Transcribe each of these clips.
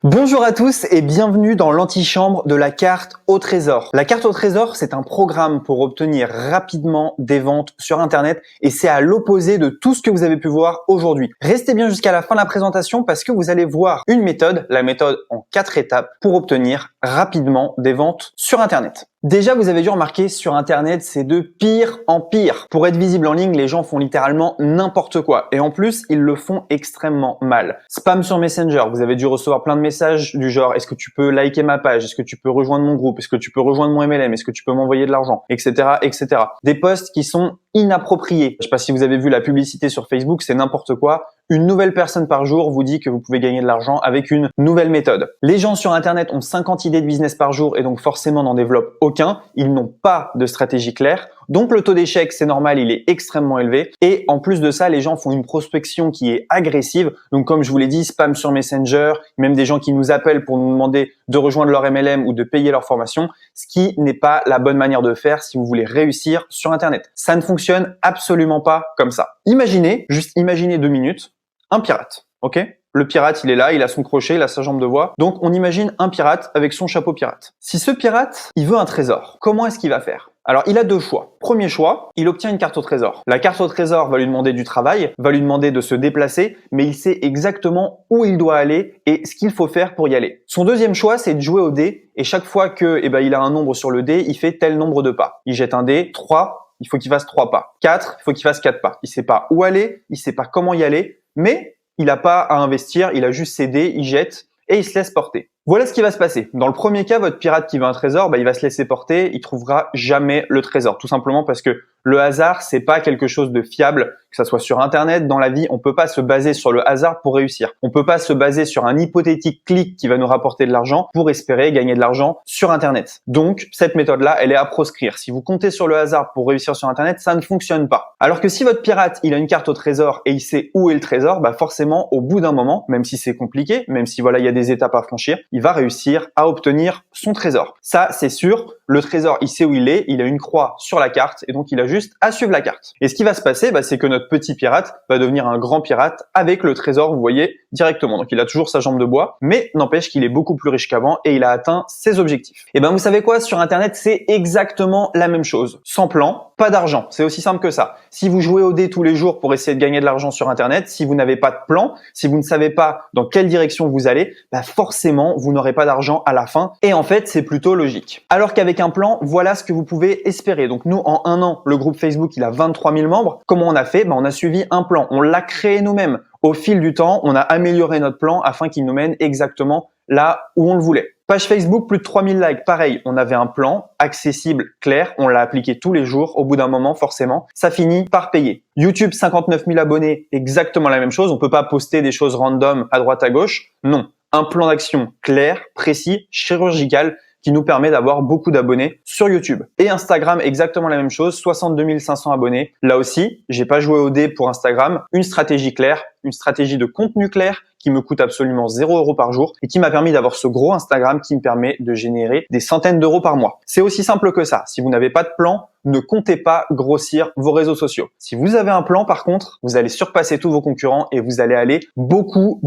Bonjour à tous et bienvenue dans l'antichambre de la carte au trésor. La carte au trésor, c'est un programme pour obtenir rapidement des ventes sur Internet et c'est à l'opposé de tout ce que vous avez pu voir aujourd'hui. Restez bien jusqu'à la fin de la présentation parce que vous allez voir une méthode, la méthode en 4 étapes pour obtenir rapidement des ventes sur Internet. Déjà, vous avez dû remarquer sur Internet, c'est de pire en pire. Pour être visible en ligne, les gens font littéralement n'importe quoi. Et en plus, ils le font extrêmement mal. Spam sur Messenger, vous avez dû recevoir plein de messages du genre « Est-ce que tu peux liker ma page ? Est-ce que tu peux rejoindre mon groupe ? Est-ce que tu peux rejoindre mon MLM ? Est-ce que tu peux m'envoyer de l'argent ?» etc., etc. Des posts qui sont inappropriés. Je sais pas si vous avez vu la publicité sur Facebook, c'est n'importe quoi. Une nouvelle personne par jour vous dit que vous pouvez gagner de l'argent avec une nouvelle méthode. Les gens sur Internet ont 50 idées de business par jour et donc forcément n'en développent aucun. Ils n'ont pas de stratégie claire. Donc le taux d'échec, c'est normal, il est extrêmement élevé. Et en plus de ça, les gens font une prospection qui est agressive. Donc comme je vous l'ai dit, spam sur Messenger, même des gens qui nous appellent pour nous demander de rejoindre leur MLM ou de payer leur formation, ce qui n'est pas la bonne manière de faire si vous voulez réussir sur Internet. Ça ne fonctionne absolument pas comme ça. Imaginez, juste imaginez 2 minutes, un pirate, ok ? Le pirate, il est là, il a son crochet, il a sa jambe de bois. Donc, on imagine un pirate avec son chapeau pirate. Si ce pirate, il veut un trésor, comment est-ce qu'il va faire ? Alors, il a 2 choix. Premier choix, il obtient une carte au trésor. La carte au trésor va lui demander du travail, va lui demander de se déplacer, mais il sait exactement où il doit aller et ce qu'il faut faire pour y aller. Son deuxième choix, c'est de jouer au dé et chaque fois que, il a un nombre sur le dé, il fait tel nombre de pas. Il jette un dé, 3, il faut qu'il fasse 3 pas. 4, il faut qu'il fasse 4 pas. Il sait pas où aller, il sait pas comment y aller, mais il n'a pas à investir, il a juste ses dés, il jette et il se laisse porter. Voilà ce qui va se passer. Dans le premier cas, votre pirate qui veut un trésor, il va se laisser porter, il trouvera jamais le trésor. Tout simplement parce que le hasard, c'est pas quelque chose de fiable, que ça soit sur Internet, dans la vie, on peut pas se baser sur le hasard pour réussir. On peut pas se baser sur un hypothétique clic qui va nous rapporter de l'argent pour espérer gagner de l'argent sur Internet. Donc, cette méthode-là, elle est à proscrire. Si vous comptez sur le hasard pour réussir sur Internet, ça ne fonctionne pas. Alors que si votre pirate, il a une carte au trésor et il sait où est le trésor, forcément, au bout d'un moment, même si c'est compliqué, même si il y a des étapes à franchir, il va réussir à obtenir son trésor. Ça, c'est sûr. Le trésor, il sait où il est, il a une croix sur la carte et donc il a juste à suivre la carte. Et ce qui va se passer, c'est que notre petit pirate va devenir un grand pirate avec le trésor, vous voyez, directement. Donc il a toujours sa jambe de bois, mais n'empêche qu'il est beaucoup plus riche qu'avant et il a atteint ses objectifs. Et vous savez quoi, sur Internet, c'est exactement la même chose. Sans plan, pas d'argent. C'est aussi simple que ça. Si vous jouez au dé tous les jours pour essayer de gagner de l'argent sur Internet, si vous n'avez pas de plan, si vous ne savez pas dans quelle direction vous allez, forcément, vous n'aurez pas d'argent à la fin. Et en fait, c'est plutôt logique. Alors qu'avec un plan, voilà ce que vous pouvez espérer. Donc nous, en 1 an, le groupe Facebook, il a 23 000 membres. Comment on a fait ? On a suivi un plan. On l'a créé nous-mêmes. Au fil du temps, on a amélioré notre plan afin qu'il nous mène exactement là où on le voulait. Page Facebook, plus de 3000 likes. Pareil, on avait un plan accessible, clair. On l'a appliqué tous les jours. Au bout d'un moment, forcément, ça finit par payer. YouTube, 59 000 abonnés. Exactement la même chose. On peut pas poster des choses random à droite à gauche. Non. Un plan d'action clair, précis, chirurgical qui nous permet d'avoir beaucoup d'abonnés sur YouTube. Et Instagram, exactement la même chose, 62 500 abonnés. Là aussi, j'ai pas joué au dé pour Instagram. Une stratégie claire, une stratégie de contenu clair qui me coûte absolument 0 € par jour et qui m'a permis d'avoir ce gros Instagram qui me permet de générer des centaines d'euros par mois. C'est aussi simple que ça. Si vous n'avez pas de plan, ne comptez pas grossir vos réseaux sociaux. Si vous avez un plan, par contre, vous allez surpasser tous vos concurrents et vous allez aller beaucoup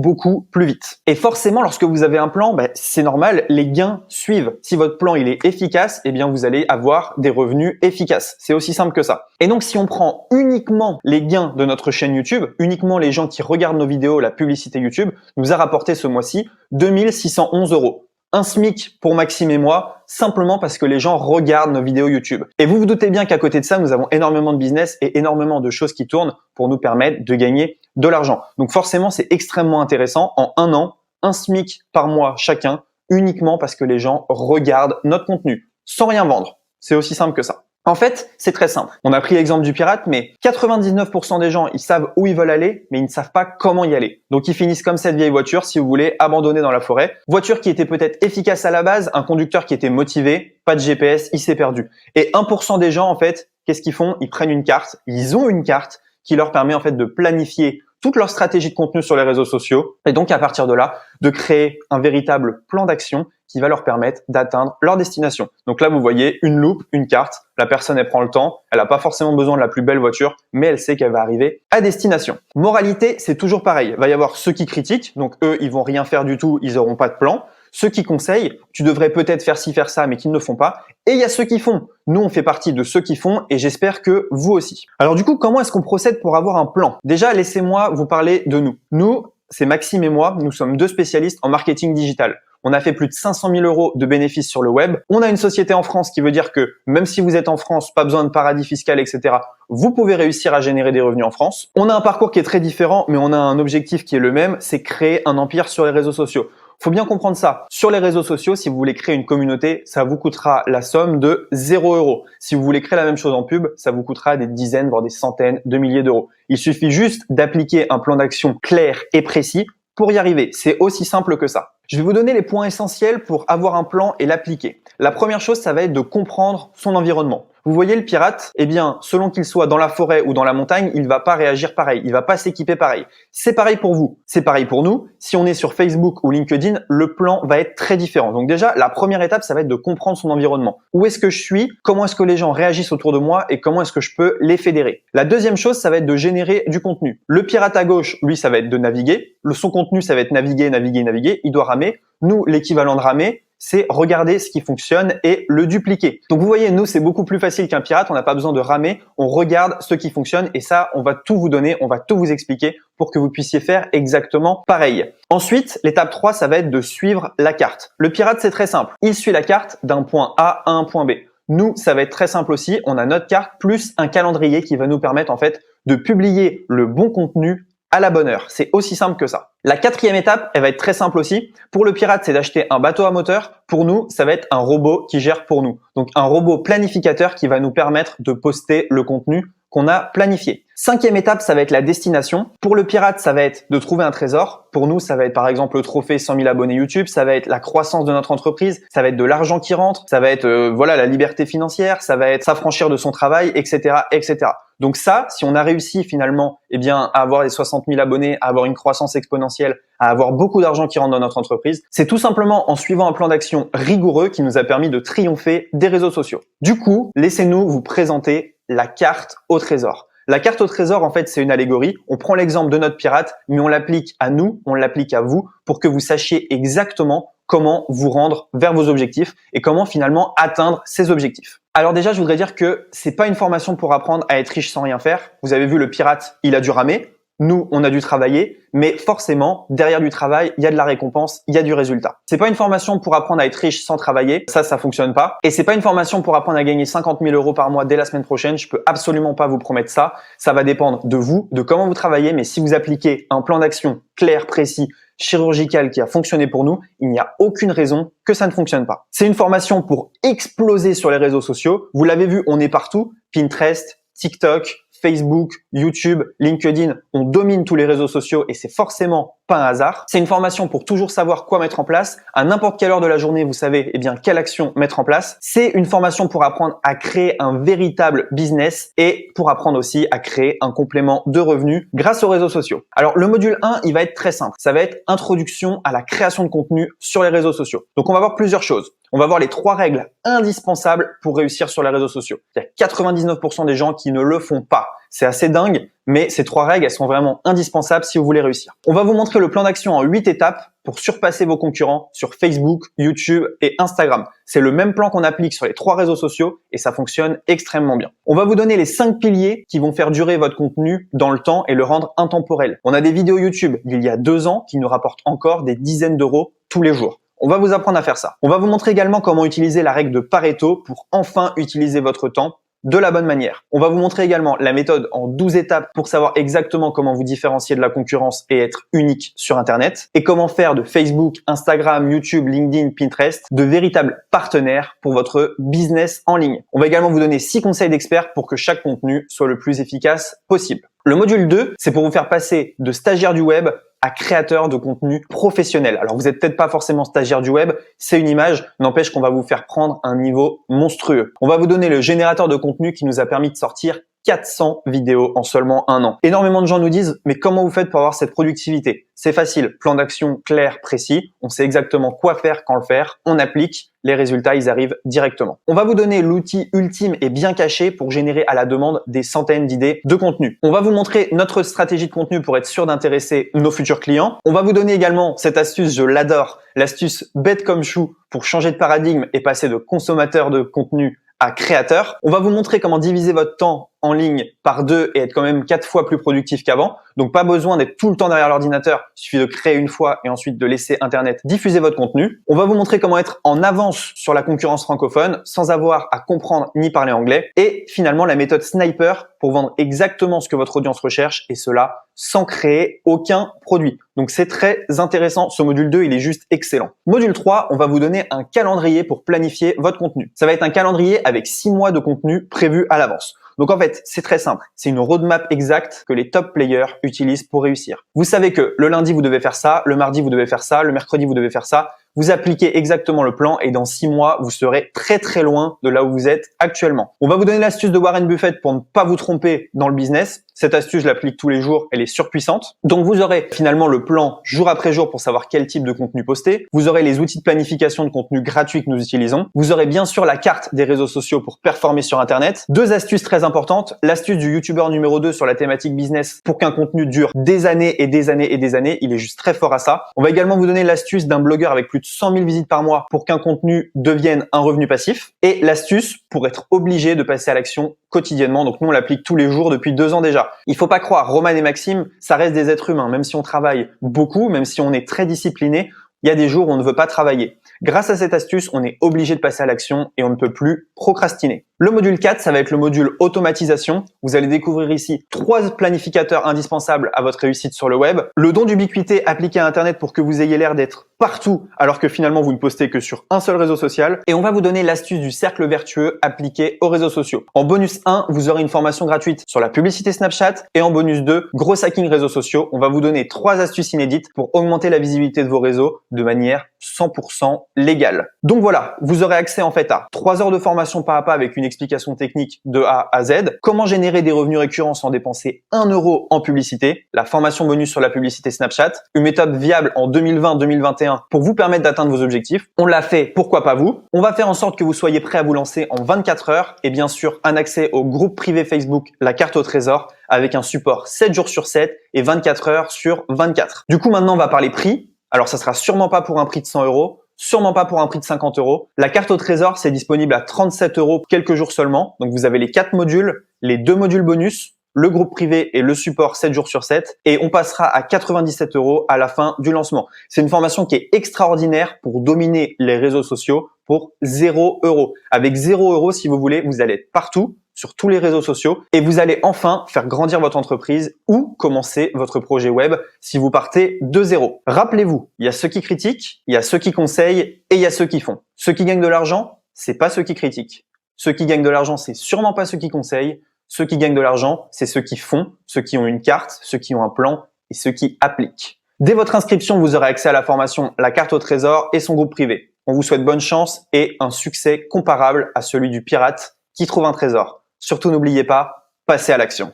plus vite. Et forcément, lorsque vous avez un plan, c'est normal, les gains suivent. Si votre plan il est efficace, vous allez avoir des revenus efficaces. C'est aussi simple que ça. Et donc, si on prend uniquement les gains de notre chaîne YouTube, uniquement les gens qui regardent nos vidéos, la publicité YouTube, nous a rapporté ce mois-ci 2611 €. Un SMIC pour Maxime et moi, simplement parce que les gens regardent nos vidéos YouTube. Et vous vous doutez bien qu'à côté de ça, nous avons énormément de business et énormément de choses qui tournent pour nous permettre de gagner de l'argent. Donc forcément, c'est extrêmement intéressant. En 1 an, un SMIC par mois chacun, uniquement parce que les gens regardent notre contenu, sans rien vendre. C'est aussi simple que ça. En fait, c'est très simple. On a pris l'exemple du pirate, mais 99% des gens, ils savent où ils veulent aller, mais ils ne savent pas comment y aller. Donc, ils finissent comme cette vieille voiture, si vous voulez, abandonnée dans la forêt. Voiture qui était peut-être efficace à la base, un conducteur qui était motivé, pas de GPS, il s'est perdu. Et 1% des gens, en fait, qu'est-ce qu'ils font ? Ils prennent une carte, ils ont une carte qui leur permet, en fait, de planifier toute leur stratégie de contenu sur les réseaux sociaux et donc à partir de là, de créer un véritable plan d'action qui va leur permettre d'atteindre leur destination. Donc là, vous voyez une loupe, une carte. La personne, elle prend le temps. Elle n'a pas forcément besoin de la plus belle voiture, mais elle sait qu'elle va arriver à destination. Moralité, c'est toujours pareil. Il va y avoir ceux qui critiquent. Donc eux, ils vont rien faire du tout. Ils n'auront pas de plan. Ceux qui conseillent, tu devrais peut-être faire ci, faire ça, mais qui ne le font pas. Et il y a ceux qui font. Nous, on fait partie de ceux qui font et j'espère que vous aussi. Alors du coup, comment est-ce qu'on procède pour avoir un plan? Déjà, laissez-moi vous parler de nous. Nous, c'est Maxime et moi, nous sommes deux spécialistes en marketing digital. On a fait plus de 500 000 € de bénéfices sur le web. On a une société en France qui veut dire que même si vous êtes en France, pas besoin de paradis fiscal, etc., vous pouvez réussir à générer des revenus en France. On a un parcours qui est très différent, mais on a un objectif qui est le même, c'est créer un empire sur les réseaux sociaux. Faut bien comprendre ça. Sur les réseaux sociaux, si vous voulez créer une communauté, ça vous coûtera la somme de 0 €. Si vous voulez créer la même chose en pub, ça vous coûtera des dizaines, voire des centaines de milliers d'euros. Il suffit juste d'appliquer un plan d'action clair et précis pour y arriver. C'est aussi simple que ça. Je vais vous donner les points essentiels pour avoir un plan et l'appliquer. La première chose, ça va être de comprendre son environnement. Vous voyez le pirate, eh bien, selon qu'il soit dans la forêt ou dans la montagne, il va pas réagir pareil, il va pas s'équiper pareil. C'est pareil pour vous, c'est pareil pour nous. Si on est sur Facebook ou LinkedIn, le plan va être très différent. Donc déjà, la première étape, ça va être de comprendre son environnement. Où est-ce que je suis? Comment est-ce que les gens réagissent autour de moi? Et comment est-ce que je peux les fédérer? La deuxième chose, ça va être de générer du contenu. Le pirate à gauche, lui, ça va être de naviguer. Son contenu, ça va être naviguer, naviguer, naviguer. Il doit ramer. Nous, l'équivalent de ramer, c'est regarder ce qui fonctionne et le dupliquer. Donc vous voyez, nous, c'est beaucoup plus facile qu'un pirate. On n'a pas besoin de ramer. On regarde ce qui fonctionne et ça, on va tout vous donner, on va tout vous expliquer pour que vous puissiez faire exactement pareil. Ensuite, l'étape 3, ça va être de suivre la carte. Le pirate, c'est très simple. Il suit la carte d'un point A à un point B. Nous, ça va être très simple aussi. On a notre carte plus un calendrier qui va nous permettre en fait de publier le bon contenu à la bonne heure. C'est aussi simple que ça. La quatrième étape, elle va être très simple aussi. Pour le pirate, c'est d'acheter un bateau à moteur. Pour nous, ça va être un robot qui gère pour nous. Donc un robot planificateur qui va nous permettre de poster le contenu qu'on a planifié. Cinquième étape, ça va être la destination. Pour le pirate, ça va être de trouver un trésor. Pour nous, ça va être par exemple le trophée 100 000 abonnés YouTube, ça va être la croissance de notre entreprise, ça va être de l'argent qui rentre, ça va être la liberté financière, ça va être s'affranchir de son travail, etc., etc. Donc ça, si on a réussi finalement, à avoir les 60 000 abonnés, à avoir une croissance exponentielle, à avoir beaucoup d'argent qui rentre dans notre entreprise, c'est tout simplement en suivant un plan d'action rigoureux qui nous a permis de triompher des réseaux sociaux. Du coup, laissez-nous vous présenter la carte au trésor. La carte au trésor, en fait, c'est une allégorie. On prend l'exemple de notre pirate, mais on l'applique à nous, on l'applique à vous pour que vous sachiez exactement comment vous rendre vers vos objectifs et comment finalement atteindre ces objectifs. Alors déjà, je voudrais dire que c'est pas une formation pour apprendre à être riche sans rien faire. Vous avez vu le pirate, il a dû ramer. Nous, on a dû travailler, mais forcément, derrière du travail, il y a de la récompense, il y a du résultat. C'est pas une formation pour apprendre à être riche sans travailler, ça fonctionne pas. Et c'est pas une formation pour apprendre à gagner 50 000 € par mois dès la semaine prochaine, je peux absolument pas vous promettre ça. Ça va dépendre de vous, de comment vous travaillez, mais si vous appliquez un plan d'action clair, précis, chirurgical qui a fonctionné pour nous, il n'y a aucune raison que ça ne fonctionne pas. C'est une formation pour exploser sur les réseaux sociaux. Vous l'avez vu, on est partout. Pinterest, TikTok, Facebook, YouTube, LinkedIn, on domine tous les réseaux sociaux et c'est forcément pas un hasard. C'est une formation pour toujours savoir quoi mettre en place. À n'importe quelle heure de la journée, vous savez quelle action mettre en place. C'est une formation pour apprendre à créer un véritable business et pour apprendre aussi à créer un complément de revenus grâce aux réseaux sociaux. Alors le module 1, il va être très simple. Ça va être introduction à la création de contenu sur les réseaux sociaux. Donc on va voir plusieurs choses. On va voir les 3 règles indispensables pour réussir sur les réseaux sociaux. Il y a 99% des gens qui ne le font pas. C'est assez dingue, mais ces 3 règles, elles sont vraiment indispensables si vous voulez réussir. On va vous montrer le plan d'action en 8 étapes pour surpasser vos concurrents sur Facebook, YouTube et Instagram. C'est le même plan qu'on applique sur les 3 réseaux sociaux et ça fonctionne extrêmement bien. On va vous donner les 5 piliers qui vont faire durer votre contenu dans le temps et le rendre intemporel. On a des vidéos YouTube d'il y a 2 ans qui nous rapportent encore des dizaines d'euros tous les jours. On va vous apprendre à faire ça. On va vous montrer également comment utiliser la règle de Pareto pour enfin utiliser votre temps de la bonne manière. On va vous montrer également la méthode en 12 étapes pour savoir exactement comment vous différencier de la concurrence et être unique sur Internet et comment faire de Facebook, Instagram, YouTube, LinkedIn, Pinterest de véritables partenaires pour votre business en ligne. On va également vous donner 6 conseils d'experts pour que chaque contenu soit le plus efficace possible. Le module 2, c'est pour vous faire passer de stagiaire du web à créateur de contenu professionnel. Alors vous n'êtes peut-être pas forcément stagiaire du web, c'est une image, n'empêche qu'on va vous faire prendre un niveau monstrueux. On va vous donner le générateur de contenu qui nous a permis de sortir 400 vidéos en seulement un an. Énormément de gens nous disent « Mais comment vous faites pour avoir cette productivité ?» C'est facile, plan d'action clair, précis, on sait exactement quoi faire, quand le faire, on applique, les résultats, ils arrivent directement. On va vous donner l'outil ultime et bien caché pour générer à la demande des centaines d'idées de contenu. On va vous montrer notre stratégie de contenu pour être sûr d'intéresser nos futurs clients. On va vous donner également cette astuce, je l'adore, l'astuce bête comme chou pour changer de paradigme et passer de consommateur de contenu à créateur. On va vous montrer comment diviser votre temps en ligne par 2 et être quand même 4 fois plus productif qu'avant. Donc pas besoin d'être tout le temps derrière l'ordinateur. Il suffit de créer une fois et ensuite de laisser Internet diffuser votre contenu. On va vous montrer comment être en avance sur la concurrence francophone sans avoir à comprendre ni parler anglais. Et finalement, la méthode sniper pour vendre exactement ce que votre audience recherche et cela sans créer aucun produit. Donc c'est très intéressant. Ce module 2, il est juste excellent. Module 3, on va vous donner un calendrier pour planifier votre contenu. Ça va être un calendrier avec 6 mois de contenu prévu à l'avance. Donc en fait, c'est très simple. C'est une roadmap exacte que les top players utilisent pour réussir. Vous savez que le lundi, vous devez faire ça, le mardi, vous devez faire ça, le mercredi, vous devez faire ça. Vous appliquez exactement le plan et dans 6 mois, vous serez très très loin de là où vous êtes actuellement. On va vous donner l'astuce de Warren Buffett pour ne pas vous tromper dans le business. Cette astuce, je l'applique tous les jours, elle est surpuissante. Donc vous aurez finalement le plan jour après jour pour savoir quel type de contenu poster. Vous aurez les outils de planification de contenu gratuits que nous utilisons. Vous aurez bien sûr la carte des réseaux sociaux pour performer sur Internet. 2 astuces très importantes. L'astuce du YouTuber numéro 2 sur la thématique business pour qu'un contenu dure des années et des années et des années. Il est juste très fort à ça. On va également vous donner l'astuce d'un blogueur avec plus de 100 000 visites par mois pour qu'un contenu devienne un revenu passif. Et l'astuce pour être obligé de passer à l'action quotidiennement. Donc nous, on l'applique tous les jours depuis 2 ans déjà. Il faut pas croire, Roman et Maxime, ça reste des êtres humains. Même si on travaille beaucoup, même si on est très discipliné, il y a des jours où on ne veut pas travailler. Grâce à cette astuce, on est obligé de passer à l'action et on ne peut plus procrastiner. Le module 4, ça va être le module automatisation. Vous allez découvrir ici 3 planificateurs indispensables à votre réussite sur le web. Le don d'ubiquité appliqué à Internet pour que vous ayez l'air d'être partout alors que finalement vous ne postez que sur un seul réseau social. Et on va vous donner l'astuce du cercle vertueux appliqué aux réseaux sociaux. En bonus 1, vous aurez une formation gratuite sur la publicité Snapchat et en bonus 2, gros hacking réseaux sociaux. On va vous donner 3 astuces inédites pour augmenter la visibilité de vos réseaux de manière 100% légale. Donc voilà, vous aurez accès en fait à 3 heures de formation pas à pas avec une explication technique de A à Z, comment générer des revenus récurrents sans dépenser 1 euro en publicité, la formation bonus sur la publicité Snapchat, une méthode viable en 2020-2021 pour vous permettre d'atteindre vos objectifs. On l'a fait, pourquoi pas vous? On va faire en sorte que vous soyez prêt à vous lancer en 24 heures et bien sûr un accès au groupe privé Facebook, la carte au trésor, avec un support 7 jours sur 7 et 24 heures sur 24. Du coup, maintenant, on va parler prix. Alors, ça sera sûrement pas pour un prix de 100 euros, sûrement pas pour un prix de 50 euros. La carte au trésor, c'est disponible à 37 euros quelques jours seulement. Donc, vous avez les 4 modules, les 2 modules bonus, le groupe privé et le support 7 jours sur 7. Et on passera à 97 euros à la fin du lancement. C'est une formation qui est extraordinaire pour dominer les réseaux sociaux pour 0 euros. Avec 0 euros, si vous voulez, vous allez être partout, sur tous les réseaux sociaux et vous allez enfin faire grandir votre entreprise ou commencer votre projet web si vous partez de zéro. Rappelez-vous, il y a ceux qui critiquent, il y a ceux qui conseillent et il y a ceux qui font. Ceux qui gagnent de l'argent, c'est pas ceux qui critiquent. Ceux qui gagnent de l'argent, c'est sûrement pas ceux qui conseillent. Ceux qui gagnent de l'argent, c'est ceux qui font, ceux qui ont une carte, ceux qui ont un plan et ceux qui appliquent. Dès votre inscription, vous aurez accès à la formation La Carte au Trésor et son groupe privé. On vous souhaite bonne chance et un succès comparable à celui du pirate qui trouve un trésor. Surtout n'oubliez pas, passez à l'action.